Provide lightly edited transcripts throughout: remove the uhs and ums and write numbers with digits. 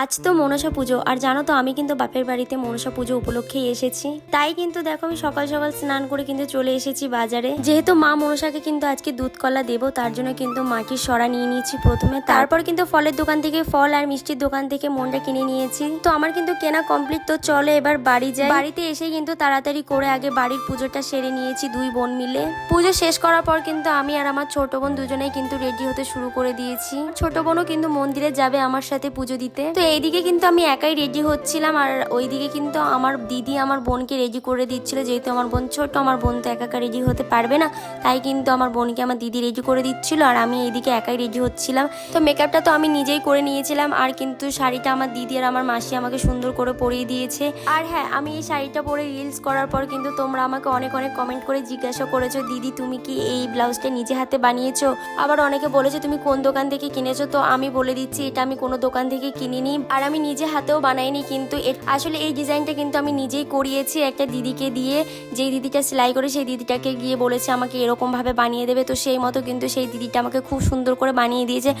আজ তো মনসা পুজো, আর জানো তো আমি কিন্তু বাপের বাড়িতে মনসা পুজো উপলক্ষেই এসেছি। তাই কিন্তু দেখো আমি সকাল সকাল স্নান করে কিন্তু চলে এসেছি বাজারে। যেহেতু মা মনসাকে কিন্তু আজকে দুধ কলা দেবো, তার জন্য কিন্তু মাটির সরা নিয়ে নিয়েছি প্রথমে। তারপর কিন্তু ফলের দোকান থেকে ফল আর মিষ্টির দোকান থেকে মনটা কিনে নিয়েছি। তো আমার কিন্তু কেনা কমপ্লিট। তো চলো এবার বাড়ি যাই। বাড়িতে এসে কিন্তু তাড়াতাড়ি করে আগে বাড়ির পুজোটা সেরে নিয়েছি দুই বোন মিলে। পুজো শেষ করার পর কিন্তু আমি আর আমার ছোট বোন দুজনেই কিন্তু রেডি হতে শুরু করে দিয়েছি। ছোট বোনও কিন্তু মন্দিরে যাবে আমার সাথে পুজো দিতে। তো এইদিকে কিন্তু আমি একাই রেডি হচ্ছিলাম, আর ওইদিকে কিন্তু আমার দিদি আমার বোনকে রেডি করে দিচ্ছিল। যেহেতু আমার বোন ছোট, আমার বোন তো একা রেডি হতে পারবে না, তাই কিন্তু আমার বোনকে আমার দিদি রেডি করে দিচ্ছিল, আর আমি এইদিকে একাই রেডি হচ্ছিলাম। তো মেকআপটা তো আমি নিজেই করে নিয়েছিলাম, আর কিন্তু শাড়িটা আমার দিদি আর আমার মাসি আমাকে সুন্দর করে পরিয়ে দিয়েছে। আর হ্যাঁ, আমি এই শাড়িটা পরে রিলস করার পর কিন্তু তোমরা আমাকে অনেক অনেক কমেন্ট করে জিজ্ঞাসা করেছো, দিদি তুমি কি এই ব্লাউজটা নিজে হাতে বানিয়েছো? আবার অনেকে বলেছে তুমি কোন দোকান থেকে কিনেছো। তো আমি বলে দিচ্ছি, এটা আমি কোনো দোকান থেকে কিনিনি, আর আমি নিজে হাতেও বানাইনি। কিন্তু আসলে এই ডিজাইনটা কিন্তু আমি নিজেই করিয়েছি একটা দিদিকে দিয়ে। যেই দিদিটা সেলাই করে সেই দিদিটাকে গিয়ে বলেছে আমাকে এরকম ভাবে বানিয়ে দেবে। তো সেই মতো কিন্তু সেই দিদিটা আমাকে খুব সুন্দর করে বানিয়ে দিয়েছে।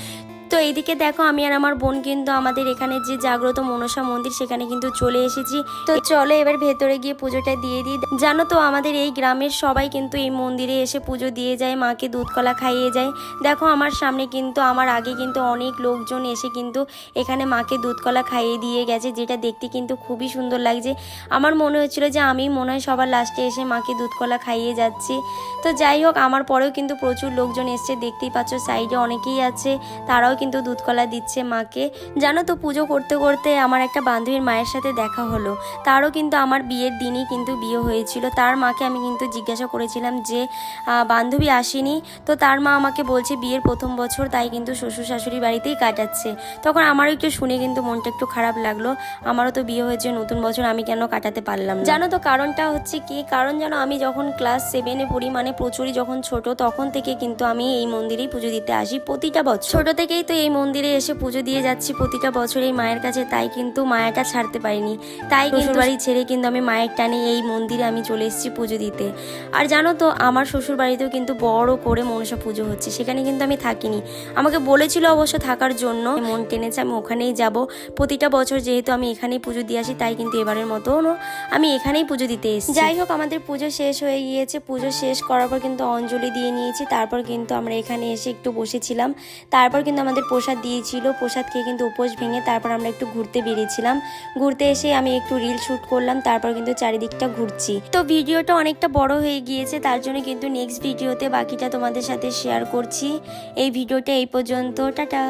তো এইদিকে দেখো আমি আর আমার বোন কিন্তু আমাদের এখানে যে জাগ্রত মনসা মন্দির সেখানে কিন্তু চলে এসেছি। তো চলো এবার ভেতরে গিয়ে পুজোটা দিয়ে দিই। জানো তো আমাদের এই গ্রামের সবাই কিন্তু এই মন্দিরে এসে পুজো দিয়ে যায়, মাকে দুধ কলা খাইয়ে যায়। দেখো আমার সামনে কিন্তু আমার আগে কিন্তু অনেক লোকজন এসে কিন্তু এখানে মাকে দুধ কলা খাইয়ে দিয়ে গেছে, যেটা দেখতে কিন্তু খুবই সুন্দর লাগছে। আমার মনে হচ্ছিল যে আমি মনে হয় সবার লাস্টে এসে মাকে দুধ কলা খাইয়ে যাচ্ছি। তো যাই হোক, আমার পরেও কিন্তু প্রচুর লোকজন এসছে, দেখতেই পাচ্ছ সাইডে অনেকেই আছে, তারাও কিন্তু দুধ কলা দিচ্ছে মাকে। জানো তো পুজো করতে করতে আমার একটা বান্ধবীর মায়ের সাথে দেখা হলো। তারও কিন্তু আমার বিয়ের দিনই কিন্তু বিয়ে হয়েছিল। তার মাকে আমি কিন্তু জিজ্ঞাসা করেছিলাম যে বান্ধবী আসেনি। তো তার মা আমাকে বলছে বিয়ের প্রথম বছর, তাই কিন্তু শ্বশুর শাশুড়ি বাড়িতেই কাটাচ্ছে। তখন আমারও একটু শুনে কিন্তু মনটা একটু খারাপ লাগলো। আমারও তো বিয়ে হয়েছে, নতুন বছর আমি কেন কাটাতে পারলাম না। জানো তো কারণটা হচ্ছে কি, কারণ জানো আমি যখন ক্লাস 7-এ পড়ি, মানে প্রচুরই যখন ছোট, তখন থেকে কিন্তু আমি এই মন্দিরেই পুজো দিতে আসি প্রতিটা বছর। ছোট থেকেই তো এই মন্দিরে এসে পুজো দিয়ে যাচ্ছি প্রতিটা বছর এই মায়ের কাছে, তাই কিন্তু মায়াটা ছাড়তে পারিনি। তাই শ্বশুর বাড়ি ছেড়ে কিন্তু আমি মায়ের টানে এই মন্দিরে আমি চলে এসেছি পুজো দিতে। আর জানো তো আমার শ্বশুর বাড়িতেও কিন্তু বড় করে মনসা পুজো হচ্ছে, সেখানে কিন্তু আমি থাকিনি। আমাকে বলেছিল অবশ্য থাকার জন্য, মন টেনেছে আমি ওখানেই যাব। প্রতিটা বছর যেহেতু আমি এখানেই পুজো দিয়ে আসি, তাই কিন্তু এবারের মতো আমি এখানেই পুজো দিতে এসেছি। যাই হোক, আমাদের পুজো শেষ হয়ে গিয়েছে। পুজো শেষ করার পর কিন্তু অঞ্জলি দিয়ে নিয়েছি। তারপর কিন্তু আমরা এখানে এসে একটু বসেছিলাম। তারপর কিন্তু আমাদের প্রসাদ দিয়েছিল, প্রসাদ খেয়ে কিন্তু উপোস ভেঙে তারপর আমরা একটু ঘুরতে বেরিয়েছিলাম। ঘুরতে এসে আমি একটু রিল শুট করলাম, তারপর কিন্তু চারিদিকটা ঘুরছি। তো ভিডিওটা অনেকটা বড় হয়ে গিয়েছে, তার জন্য কিন্তু নেক্সট ভিডিওতে বাকিটা তোমাদের সাথে শেয়ার করছি। এই ভিডিওটা এই পর্যন্ত, টাটা।